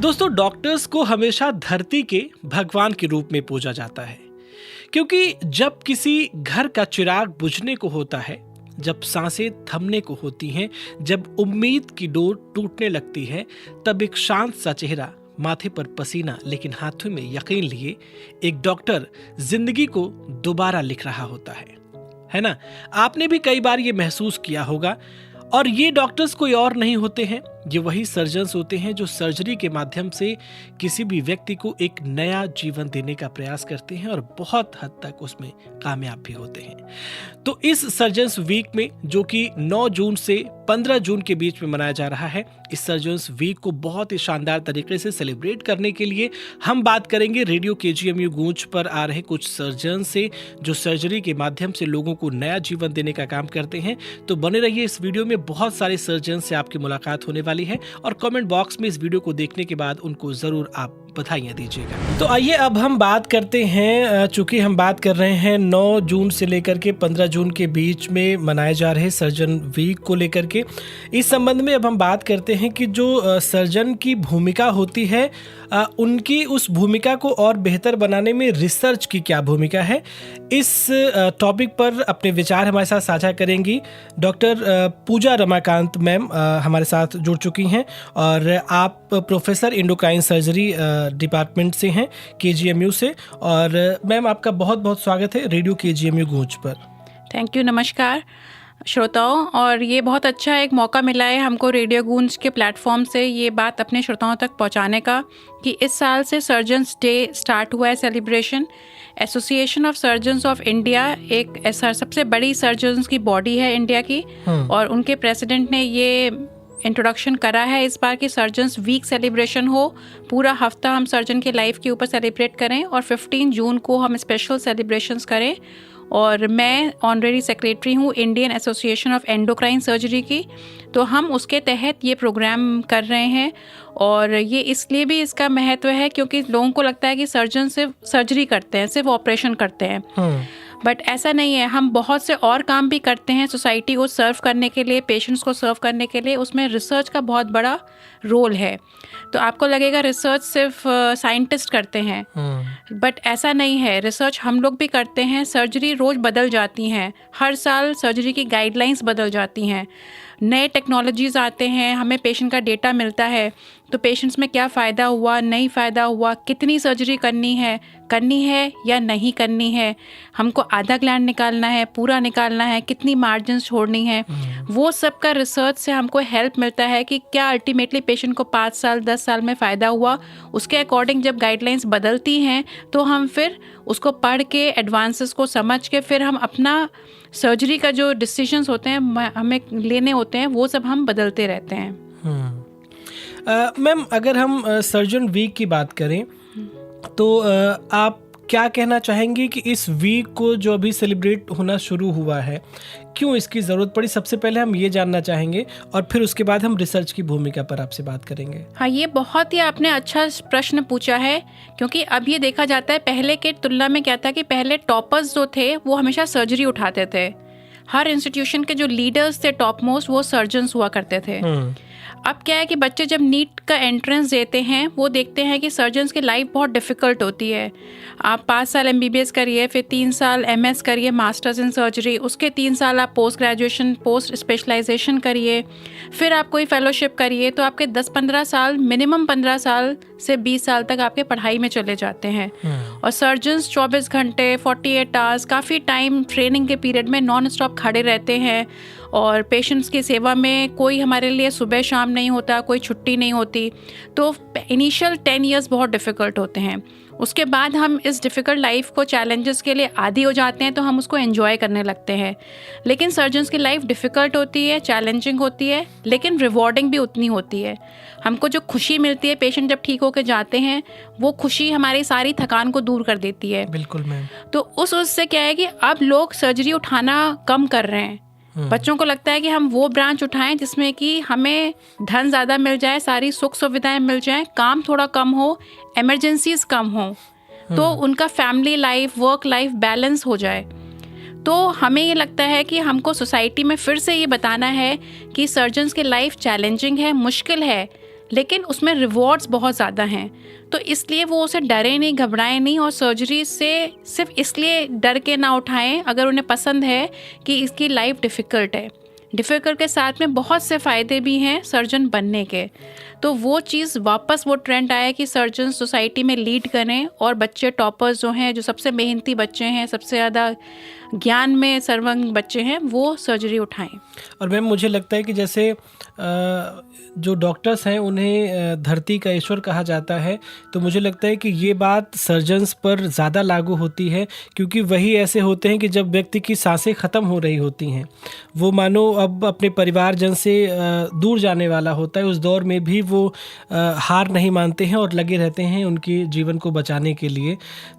दोस्तों, डॉक्टर्स को हमेशा धरती के भगवान के रूप में पूजा जाता है, क्योंकि जब किसी घर का चिराग बुझने को होता है, जब सांसें थमने को होती हैं, जब उम्मीद की डोर टूटने लगती है, तब एक शांत सा चेहरा, माथे पर पसीना लेकिन हाथों में यकीन लिए एक डॉक्टर जिंदगी को दोबारा लिख रहा होता है ना। आपने भी कई बार ये महसूस किया होगा। और ये डॉक्टर्स कोई और नहीं होते हैं, ये वही सर्जन्स होते हैं जो सर्जरी के माध्यम से किसी भी व्यक्ति को एक नया जीवन देने का प्रयास करते हैं और बहुत हद तक उसमें कामयाब भी होते हैं। तो इस सर्जन्स वीक में, जो कि 9 जून से 15 जून के बीच में मनाया जा रहा है, इस सर्जन्स वीक को बहुत ही शानदार तरीके से सेलिब्रेट करने के लिए हम बात करेंगे रेडियो KGMU गूंज पर आ रहे कुछ सर्जन्स से, जो सर्जरी के माध्यम से लोगों को नया जीवन देने का काम करते हैं। तो बने रहिए इस वीडियो में, बहुत सारे सर्जन से आपकी मुलाकात होने वाली है और कमेंट बॉक्स में इस वीडियो को देखने के बाद उनको जरूर आप बधाइयाँ दीजिएगा। तो आइए अब हम बात करते हैं, चूंकि हम बात कर रहे हैं 9 जून से लेकर के 15 जून के बीच में मनाए जा रहे सर्जन वीक को लेकर के, इस संबंध में अब हम बात करते हैं कि जो सर्जन की भूमिका होती है, उनकी उस भूमिका को और बेहतर बनाने में रिसर्च की क्या भूमिका है। इस टॉपिक पर अपने विचार हमारे साथ साझा करेंगी डॉक्टर पूजा रमाकांत मैम हमारे साथ जुड़ चुकी हैं, और आप प्रोफेसर एंडोक्राइन सर्जरी डिपार्टमेंट से हैं KGMU से। और मैम, आपका बहुत बहुत स्वागत है रेडियो KGMU गूंज पर। Thank you. नमस्कार श्रोताओं, और ये बहुत अच्छा एक मौका मिला है हमको रेडियो गूंज के प्लेटफॉर्म से ये बात अपने श्रोताओं तक पहुंचाने का कि इस साल से सर्जन्स डे स्टार्ट हुआ है celebration. Association of surgeons of India एक ऐसा सबसे बड़ी सर्जन्स की बॉडी है इंडिया की, और उनके प्रेसिडेंट ने ये इंट्रोडक्शन करा है इस बार की सर्जन्स वीक सेलिब्रेशन हो। पूरा हफ्ता हम सर्जन के लाइफ के ऊपर सेलिब्रेट करें और 15 जून को हम स्पेशल सेलिब्रेशंस करें। और मैं ऑनरेरी सेक्रेटरी हूँ Indian association of endocrine surgery की, तो हम उसके तहत ये प्रोग्राम कर रहे हैं। और ये इसलिए भी इसका महत्व है क्योंकि लोगों को लगता है कि सर्जन सिर्फ सर्जरी करते हैं, सिर्फ ऑपरेशन करते हैं, बट ऐसा नहीं है। हम बहुत से और काम भी करते हैं सोसाइटी को सर्व करने के लिए, पेशेंट्स को सर्व करने के लिए। उसमें रिसर्च का बहुत बड़ा रोल है। तो आपको लगेगा रिसर्च सिर्फ साइंटिस्ट करते हैं, बट ऐसा नहीं है। रिसर्च हम लोग भी करते हैं। सर्जरी रोज़ बदल जाती हैं, हर साल सर्जरी की गाइडलाइंस बदल जाती हैं, नए टेक्नोलॉजीज़ आते हैं, हमें पेशेंट का डेटा मिलता है, तो पेशेंट्स में क्या फ़ायदा हुआ, नहीं फ़ायदा हुआ, कितनी सर्जरी करनी है या नहीं करनी है, हमको आधा ग्लैंड निकालना है, पूरा निकालना है, कितनी मार्जिन छोड़नी है, वो सब का रिसर्च से हमको हेल्प मिलता है कि क्या अल्टीमेटली पेशेंट को 5 साल 10 साल में फ़ायदा हुआ। उसके अकॉर्डिंग जब गाइडलाइंस बदलती हैं तो हम फिर उसको पढ़ के, एडवांसेस को समझ के, फिर हम अपना सर्जरी का जो डिसीजंस होते हैं हमें लेने होते हैं, वो सब हम बदलते रहते हैं। मैम, अगर हम सर्जन वीक की बात करें तो आप क्या कहना चाहेंगे कि इस वीक को जो अभी सेलिब्रेट होना शुरू हुआ है, क्यों इसकी ज़रूरत पड़ी? सबसे पहले हम ये जानना चाहेंगे और फिर उसके बाद हम रिसर्च की भूमिका पर आपसे बात करेंगे। हाँ, ये बहुत ही आपने अच्छा प्रश्न पूछा है, क्योंकि अब ये देखा जाता है पहले के तुलना में क्या था कि पहले टॉपर्स जो थे वो हमेशा सर्जरी उठाते थे। हर इंस्टीट्यूशन के जो लीडर्स थे टॉप मोस्ट, वो सर्जन्स हुआ करते थे। अब क्या है कि बच्चे जब नीट का एंट्रेंस देते हैं, वो देखते हैं कि सर्जन्स की लाइफ बहुत डिफ़िकल्ट होती है। आप 5 साल MBBS करिए, फिर 3 साल MS करिए, मास्टर्स इन सर्जरी, उसके 3 साल आप पोस्ट ग्रेजुएशन, पोस्ट स्पेशलाइजेशन करिए, फिर आप कोई फेलोशिप करिए, तो आपके 10-15 साल, मिनिमम 15 साल से 20 साल तक आपके पढ़ाई में चले जाते हैं। और सर्जन्स 24 घंटे 48 आवर्स काफ़ी टाइम ट्रेनिंग के पीरियड में नॉन स्टॉप खड़े रहते हैं, और पेशेंट्स की सेवा में कोई हमारे लिए सुबह शाम नहीं होता, कोई छुट्टी नहीं होती। तो इनिशियल 10 ईयर्स बहुत डिफ़िकल्ट होते हैं। उसके बाद हम इस डिफ़िकल्ट लाइफ को, चैलेंजेस के लिए आदी हो जाते हैं, तो हम उसको एंजॉय करने लगते हैं। लेकिन सर्जन्स की लाइफ डिफ़िकल्ट होती है, चैलेंजिंग होती है, लेकिन रिवॉर्डिंग भी उतनी होती है। हमको जो खुशी मिलती है पेशेंट जब ठीक होकर जाते हैं, वो खुशी हमारी सारी थकान को दूर कर देती है। बिल्कुल मैम। तो उससे क्या है कि अब लोग सर्जरी उठाना कम कर रहे हैं। बच्चों को लगता है कि हम वो ब्रांच उठाएं जिसमें कि हमें धन ज़्यादा मिल जाए, सारी सुख सुविधाएं मिल जाएं, काम थोड़ा कम हो, इमरजेंसीज कम हो, तो उनका family life, work life balance हो जाए। तो हमें ये लगता है कि हमको सोसाइटी में फिर से ये बताना है कि सर्जन्स की लाइफ चैलेंजिंग है, मुश्किल है, लेकिन उसमें रिवॉर्ड्स बहुत ज़्यादा हैं, तो इसलिए वो उसे डरे नहीं, घबराएं नहीं और सर्जरी से सिर्फ इसलिए डर के ना उठाएं अगर उन्हें पसंद है कि इसकी लाइफ डिफ़िकल्ट है। डिफ़िकल्ट के साथ में बहुत से फ़ायदे भी हैं सर्जन बनने के। तो वो चीज़ वापस वो ट्रेंड आया कि सर्जन सोसाइटी में लीड करें और बच्चे टॉपर्स जो हैं, जो सबसे मेहनती बच्चे हैं, सबसे ज़्यादा ज्ञान में सर्वंग बच्चे हैं, वो सर्जरी उठाएं। और मैम मुझे लगता है कि जैसे जो डॉक्टर्स हैं उन्हें धरती का ईश्वर कहा जाता है, तो मुझे लगता है कि ये बात सर्जन्स पर ज़्यादा लागू होती है, क्योंकि वही ऐसे होते हैं कि जब व्यक्ति की सांसें ख़त्म हो रही होती हैं, वो मानो अब अपने परिवारजन से दूर जाने वाला होता है, उस दौर में भी वो हार नहीं मानते हैं और लगे रहते हैं उनके जीवन को बचाने के लिए।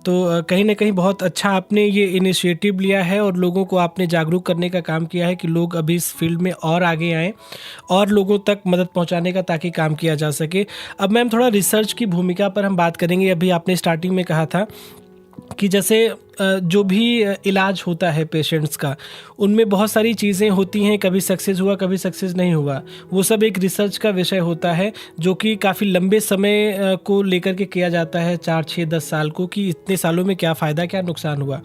तो कहीं ना कहीं बहुत अच्छा आपने ये इनिशिएटिव लिया है और लोगों को आपने जागरूक करने का काम किया है कि लोग अभी इस फील्ड में और आगे आएँ और लोगों तक मदद पहुंचाने का ताकि काम किया जा सके। अब मैम थोड़ा रिसर्च की भूमिका पर हम बात करेंगे। अभी आपने स्टार्टिंग में कहा था कि जैसे जो भी इलाज होता है पेशेंट्स का, उनमें बहुत सारी चीज़ें होती हैं, कभी सक्सेस हुआ कभी सक्सेस नहीं हुआ, वो सब एक रिसर्च का विषय होता है जो कि काफ़ी लंबे समय को लेकर के किया जाता है, 4, 6, 10 साल को, कि इतने सालों में क्या फ़ायदा क्या नुकसान हुआ।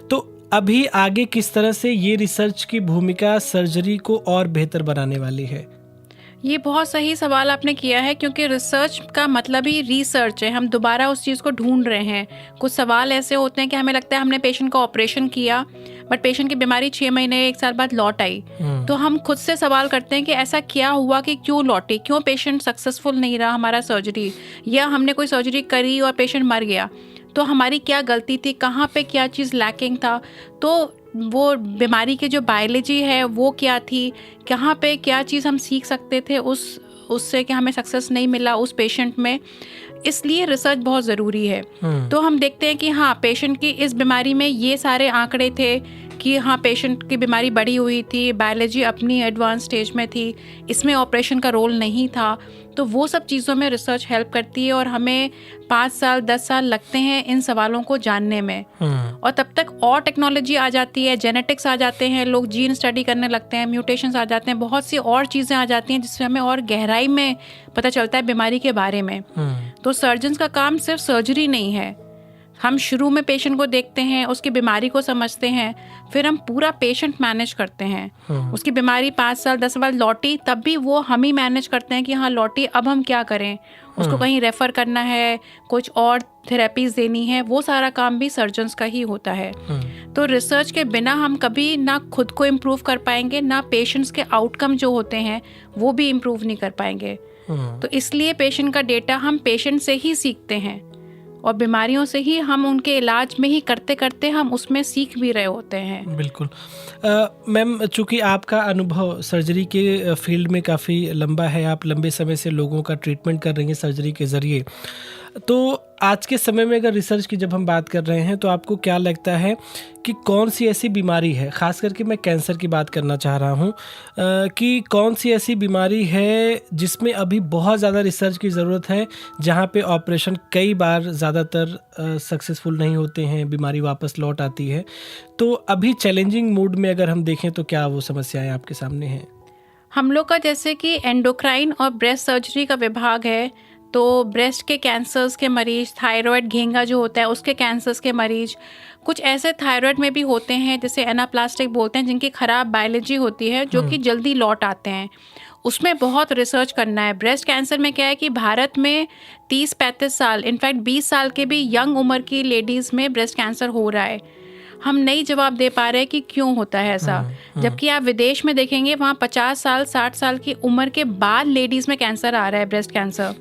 तो अभी आगे किस तरह से ये रिसर्च की भूमिका सर्जरी को और बेहतर बनाने वाली है? ये बहुत सही सवाल आपने किया है, क्योंकि रिसर्च का मतलब ही रिसर्च है। हम दोबारा उस चीज़ को ढूंढ रहे हैं। कुछ सवाल ऐसे होते हैं कि हमें लगता है हमने पेशेंट का ऑपरेशन किया, बट पेशेंट की बीमारी 6 महीने 1 साल बाद लौट आई। तो हम खुद से सवाल करते हैं कि ऐसा क्या हुआ कि क्यों लौटी, क्यों पेशेंट सक्सेसफुल नहीं रहा हमारा सर्जरी, या हमने कोई सर्जरी करी और पेशेंट मर गया, तो हमारी क्या गलती थी, कहाँ पे क्या चीज़ लैकिंग था, तो वो बीमारी की जो बायोलॉजी है वो क्या थी, कहाँ पे क्या चीज़ हम सीख सकते थे उससे कि हमें सक्सेस नहीं मिला उस पेशेंट में। इसलिए रिसर्च बहुत ज़रूरी है। तो हम देखते हैं कि हाँ, पेशेंट की इस बीमारी में ये सारे आंकड़े थे कि हाँ, पेशेंट की बीमारी बढ़ी हुई थी, बायोलॉजी अपनी एडवांस स्टेज में थी, इसमें ऑपरेशन का रोल नहीं था। तो वो सब चीज़ों में रिसर्च हेल्प करती है और हमें 5 साल 10 साल लगते हैं इन सवालों को जानने में। और तब तक और टेक्नोलॉजी आ जाती है, जेनेटिक्स आ जाते हैं, लोग जीन स्टडी करने लगते हैं, म्यूटेशंस आ जाते हैं, बहुत सी और चीज़ें आ जाती हैं जिससे हमें और गहराई में पता चलता है बीमारी के बारे में। तो सर्जन्स का काम सिर्फ सर्जरी नहीं है। हम शुरू में पेशेंट को देखते हैं, उसकी बीमारी को समझते हैं, फिर हम पूरा पेशेंट मैनेज करते हैं। उसकी बीमारी 5 साल 10 साल लौटी, तब भी वो हम ही मैनेज करते हैं कि हाँ लौटी, अब हम क्या करें, उसको कहीं रेफ़र करना है, कुछ और थेरेपीज़ देनी है, वो सारा काम भी सर्जन्स का ही होता है। तो रिसर्च के बिना हम कभी ना खुद को इम्प्रूव कर पाएंगे, ना पेशेंट्स के आउटकम जो होते हैं वो भी इम्प्रूव नहीं कर पाएंगे। तो इसलिए पेशेंट का डेटा हम पेशेंट से ही सीखते हैं और बीमारियों से ही हम उनके इलाज में ही करते करते हम उसमें सीख भी रहे होते हैं। बिल्कुल। मैम, चूँकि आपका अनुभव सर्जरी के फील्ड में काफ़ी लंबा है, आप लंबे समय से लोगों का ट्रीटमेंट कर रही हैं सर्जरी के ज़रिए, तो आज के समय में अगर रिसर्च की जब हम बात कर रहे हैं तो आपको क्या लगता है कि कौन सी ऐसी बीमारी है, ख़ास करके मैं कैंसर की बात करना चाह रहा हूँ, कि कौन सी ऐसी बीमारी है जिसमें अभी बहुत ज़्यादा रिसर्च की ज़रूरत है, जहाँ पे ऑपरेशन कई बार ज़्यादातर सक्सेसफुल नहीं होते हैं, बीमारी वापस लौट आती है। तो अभी चैलेंजिंग मूड में अगर हम देखें तो क्या वो समस्याएं आपके सामने हैं? हम लोग का जैसे कि एंडोक्राइन और ब्रेस्ट सर्जरी का विभाग है, तो ब्रेस्ट के कैंसर्स के मरीज, थायराइड घेंगा जो होता है उसके कैंसर्स के मरीज, कुछ ऐसे थायराइड में भी होते हैं जिसे एनाप्लास्टिक बोलते हैं, जिनकी ख़राब बायोलॉजी होती है जो कि जल्दी लौट आते हैं, उसमें बहुत रिसर्च करना है। ब्रेस्ट कैंसर में क्या है कि भारत में 30-35 साल, इनफैक्ट 20 साल के भी यंग उम्र की लेडीज़ में ब्रेस्ट कैंसर हो रहा है। हम नहीं जवाब दे पा रहे कि क्यों होता है ऐसा, जबकि आप विदेश में देखेंगे वहाँ 50 साल 60 साल की उम्र के बाद लेडीज़ में कैंसर आ रहा है, ब्रेस्ट कैंसर।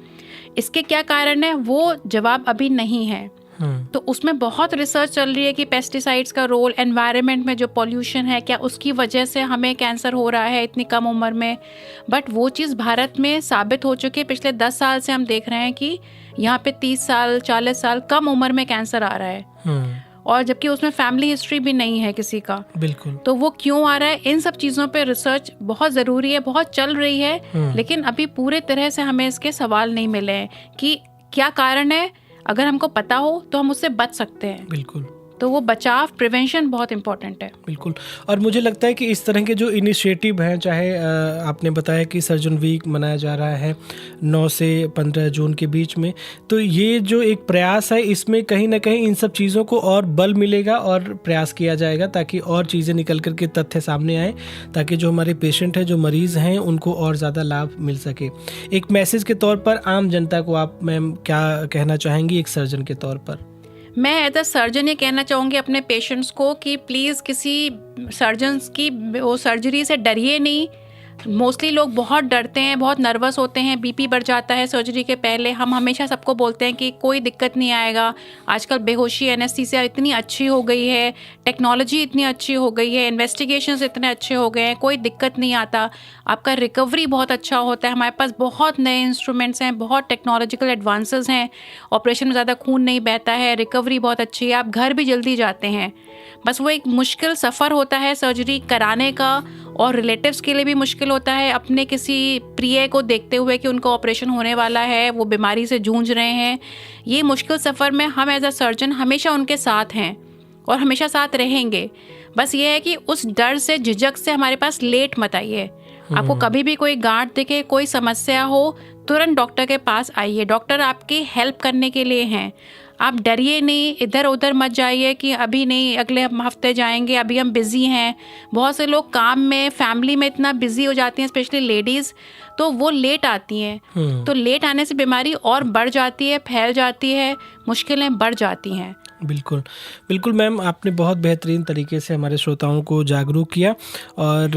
इसके क्या कारण है वो जवाब अभी नहीं है। तो उसमें बहुत रिसर्च चल रही है कि पेस्टिसाइड्स का रोल, एनवायरनमेंट में जो पॉल्यूशन है, क्या उसकी वजह से हमें कैंसर हो रहा है इतनी कम उम्र में। बट वो चीज़ भारत में साबित हो चुकी है। पिछले 10 साल से हम देख रहे हैं कि यहाँ पे 30 साल 40 साल कम उम्र में कैंसर आ रहा है, और जबकि उसमें फैमिली हिस्ट्री भी नहीं है किसी का। बिल्कुल। तो वो क्यों आ रहा है, इन सब चीज़ों पे रिसर्च बहुत ज़रूरी है, बहुत चल रही है, लेकिन अभी पूरे तरह से हमें इसके सवाल नहीं मिले हैं कि क्या कारण है। अगर हमको पता हो तो हम उससे बच सकते हैं। बिल्कुल। तो वो बचाव, प्रिवेंशन बहुत इम्पोर्टेंट है। बिल्कुल। और मुझे लगता है कि इस तरह के जो इनिशिएटिव हैं, चाहे आपने बताया कि सर्जन वीक मनाया जा रहा है 9 से 15 जून के बीच में, तो ये जो एक प्रयास है इसमें कहीं ना कहीं इन सब चीज़ों को और बल मिलेगा और प्रयास किया जाएगा ताकि और चीज़ें निकल करके तथ्य सामने आए, ताकि जो हमारे पेशेंट हैं, जो मरीज़ हैं, उनको और ज़्यादा लाभ मिल सके। एक मैसेज के तौर पर आम जनता को आप मैम क्या कहना चाहेंगी एक सर्जन के तौर पर? मैं एज अ सर्जन ये कहना चाहूँगी अपने पेशेंट्स को कि प्लीज़ किसी सर्जन्स की वो सर्जरी से डरिए नहीं। मोस्टली लोग बहुत डरते हैं, बहुत नर्वस होते हैं, बीपी बढ़ जाता है सर्जरी के पहले। हम हमेशा सबको बोलते हैं कि कोई दिक्कत नहीं आएगा। आजकल बेहोशी एनेस्थीसिया इतनी अच्छी हो गई है, टेक्नोलॉजी इतनी अच्छी हो गई है, इन्वेस्टिगेशंस इतने अच्छे हो गए हैं, कोई दिक्कत नहीं आता। आपका रिकवरी बहुत अच्छा होता है। हमारे पास बहुत नए इंस्ट्रूमेंट्स हैं, बहुत टेक्नोलॉजिकल एडवांसेस हैं, ऑपरेशन में ज़्यादा खून नहीं बहता है, रिकवरी बहुत अच्छी है, आप घर भी जल्दी जाते हैं। बस वो एक मुश्किल सफ़र होता है सर्जरी कराने का, और रिलेटिव्स के लिए भी मुश्किल होता है अपने किसी प्रिय को देखते हुए कि उनका ऑपरेशन होने वाला है, वो बीमारी से जूझ रहे हैं। ये मुश्किल सफ़र में हम एज अ सर्जन हमेशा उनके साथ हैं और हमेशा साथ रहेंगे। बस ये है कि उस डर से, झिझक से हमारे पास लेट मत आइए। आपको कभी भी कोई गांठ दिखे, कोई समस्या हो, तुरंत डॉक्टर के पास आइए। डॉक्टर आपकी हेल्प करने के लिए हैं। आप डरिए नहीं, इधर उधर मत जाइए कि अभी नहीं, अगले हफ्ते जाएंगे, अभी हम बिज़ी हैं। बहुत से लोग काम में, फैमिली में इतना बिज़ी हो जाती हैं, स्पेशली लेडीज़, तो वो लेट आती हैं। तो लेट आने से बीमारी और बढ़ जाती है, फैल जाती है, मुश्किलें बढ़ जाती हैं। बिल्कुल बिल्कुल मैम, आपने बहुत बेहतरीन तरीके से हमारे श्रोताओं को जागरूक किया। और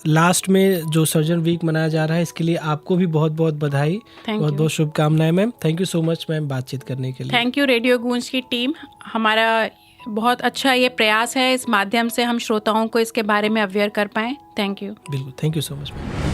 लास्ट में जो सर्जन वीक मनाया जा रहा है, इसके लिए आपको भी बहुत बहुत बधाई, बहुत बहुत शुभकामनाएं ma'am. Thank you so much ma'am बातचीत करने के लिए। थैंक यू रेडियो गूंज की टीम। हमारा बहुत अच्छा ये प्रयास है, इस माध्यम से हम श्रोताओं को इसके बारे में अवेयर कर पाएँ। Thank you. बिल्कुल, thank you so much ma'am.